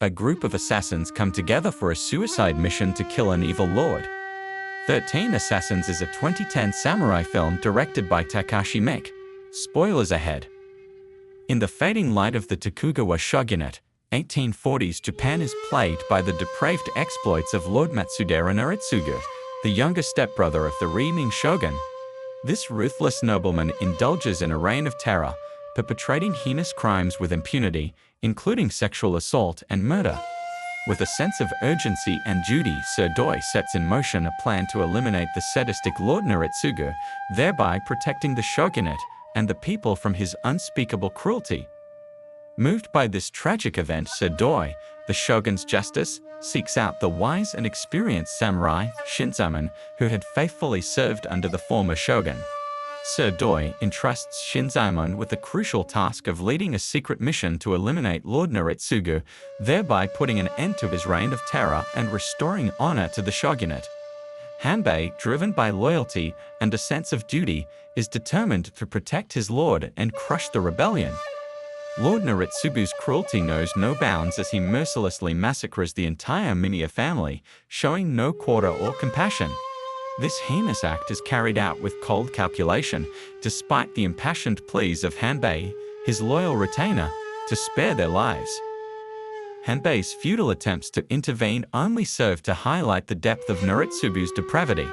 A group of assassins come together for a suicide mission to kill an evil lord. 13 Assassins is a 2010 samurai film directed by Takashi Miike. Spoilers ahead. In the fading light of the Tokugawa shogunate, 1840s Japan is plagued by the depraved exploits of Lord Matsudaira Naritsugu, the younger stepbrother of the reigning shogun. This ruthless nobleman indulges in a reign of terror, perpetrating heinous crimes with impunity, including sexual assault and murder. With a sense of urgency and duty, Sir Doi sets in motion a plan to eliminate the sadistic Lord Naritsugu, thereby protecting the shogunate and the people from his unspeakable cruelty. Moved by this tragic event, Sir Doi, the shogun's justice, seeks out the wise and experienced samurai, Shinzaemon, who had faithfully served under the former shogun. Sir Doi entrusts Shinzaemon with the crucial task of leading a secret mission to eliminate Lord Naritsugu, thereby putting an end to his reign of terror and restoring honor to the shogunate. Hanbei, driven by loyalty and a sense of duty, is determined to protect his lord and crush the rebellion. Lord Naritsugu's cruelty knows no bounds as he mercilessly massacres the entire Namiya family, showing no quarter or compassion. This heinous act is carried out with cold calculation, despite the impassioned pleas of Hanbei, his loyal retainer, to spare their lives. Hanbei's futile attempts to intervene only serve to highlight the depth of Naritsugu's depravity.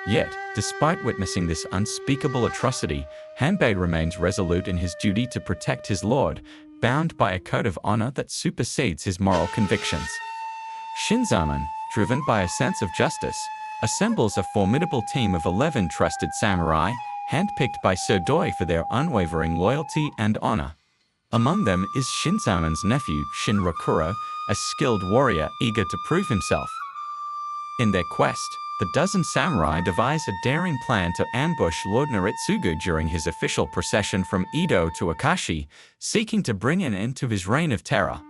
Yet, despite witnessing this unspeakable atrocity, Hanbei remains resolute in his duty to protect his lord, bound by a code of honor that supersedes his moral convictions. Shinzaemon, driven by a sense of justice, assembles a formidable team of 11 trusted samurai, handpicked by Sir Doi for their unwavering loyalty and honor. Among them is Shinzaemon's nephew, Shinrakuro, a skilled warrior eager to prove himself. In their quest, the dozen samurai devise a daring plan to ambush Lord Naritsugu during his official procession from Edo to Akashi, seeking to bring an end to his reign of terror.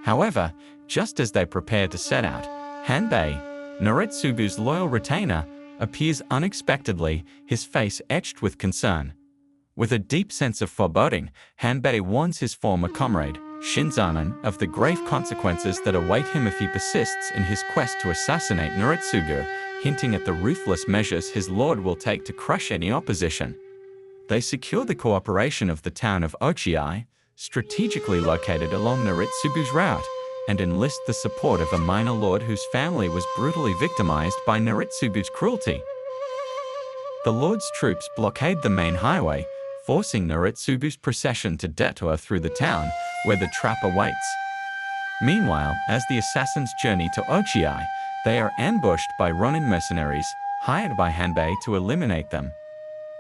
However, just as they prepare to set out, Hanbei, Naritsugu's loyal retainer, appears unexpectedly, his face etched with concern. With a deep sense of foreboding, Hanbei warns his former comrade, Shinzaemon, of the grave consequences that await him if he persists in his quest to assassinate Naritsugu, hinting at the ruthless measures his lord will take to crush any opposition. They secure the cooperation of the town of Ochiai, strategically located along Naritsugu's route, and enlist the support of a minor lord whose family was brutally victimized by Naritsugu's cruelty. The lord's troops blockade the main highway, forcing Naritsugu's procession to detour through the town, where the trap awaits. Meanwhile, as the assassins journey to Ochiai, they are ambushed by Ronin mercenaries, hired by Hanbei to eliminate them.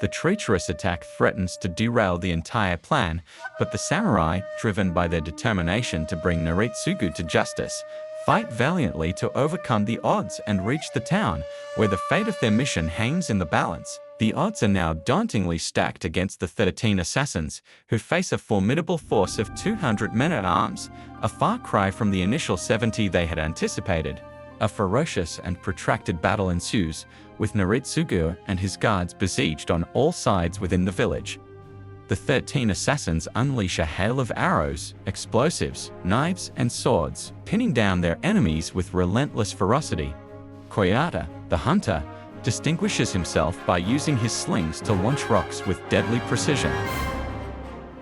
The treacherous attack threatens to derail the entire plan, but the samurai, driven by their determination to bring Naritsugu to justice, fight valiantly to overcome the odds and reach the town, where the fate of their mission hangs in the balance. The odds are now dauntingly stacked against the 13 assassins, who face a formidable force of 200 men-at-arms, a far cry from the initial 70 they had anticipated. A ferocious and protracted battle ensues, with Naritsugu and his guards besieged on all sides within the village. The 13 assassins unleash a hail of arrows, explosives, knives, and swords, pinning down their enemies with relentless ferocity. Koyata, the hunter, distinguishes himself by using his slings to launch rocks with deadly precision.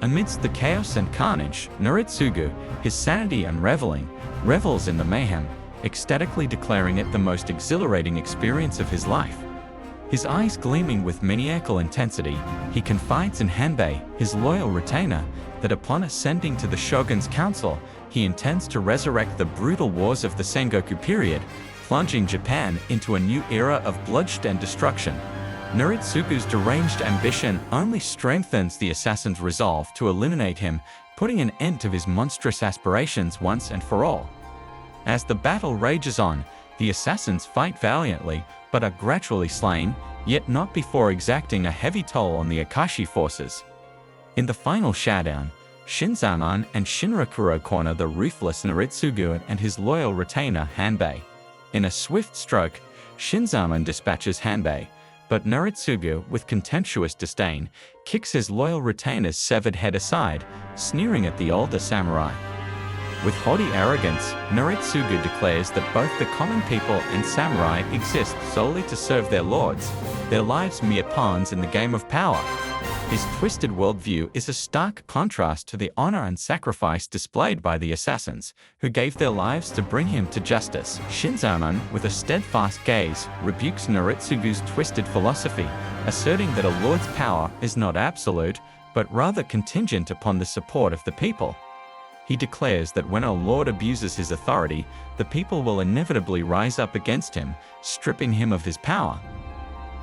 Amidst the chaos and carnage, Naritsugu, his sanity unraveling, revels in the mayhem, ecstatically declaring it the most exhilarating experience of his life. His eyes gleaming with maniacal intensity, he confides in Hanbei, his loyal retainer, that upon ascending to the shogun's council, he intends to resurrect the brutal wars of the Sengoku period, plunging Japan into a new era of bloodshed and destruction. Naritsugu's deranged ambition only strengthens the assassin's resolve to eliminate him, putting an end to his monstrous aspirations once and for all. As the battle rages on, the assassins fight valiantly, but are gradually slain, yet not before exacting a heavy toll on the Akashi forces. In the final showdown, Shinzaemon and Shinrakuro corner the ruthless Naritsugu and his loyal retainer Hanbei. In a swift stroke, Shinzaemon dispatches Hanbei, but Naritsugu, with contemptuous disdain, kicks his loyal retainer's severed head aside, sneering at the older samurai. With haughty arrogance, Naritsugu declares that both the common people and samurai exist solely to serve their lords, their lives mere pawns in the game of power. His twisted worldview is a stark contrast to the honor and sacrifice displayed by the assassins, who gave their lives to bring him to justice. Shinzaemon, with a steadfast gaze, rebukes Naritsugu's twisted philosophy, asserting that a lord's power is not absolute, but rather contingent upon the support of the people. He declares that when a lord abuses his authority, the people will inevitably rise up against him, stripping him of his power.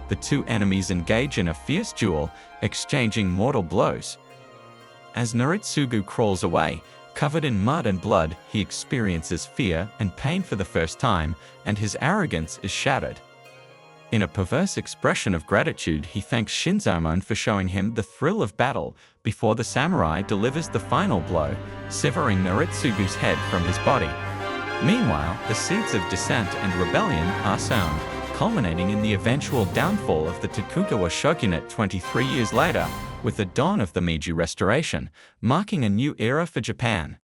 The two enemies engage in a fierce duel, exchanging mortal blows. As Naritsugu crawls away, covered in mud and blood, he experiences fear and pain for the first time, and his arrogance is shattered. In a perverse expression of gratitude, he thanks Shinzaemon for showing him the thrill of battle before the samurai delivers the final blow, severing Naritsugu's head from his body. Meanwhile, the seeds of dissent and rebellion are sown, culminating in the eventual downfall of the Tokugawa shogunate 23 years later, with the dawn of the Meiji Restoration, marking a new era for Japan.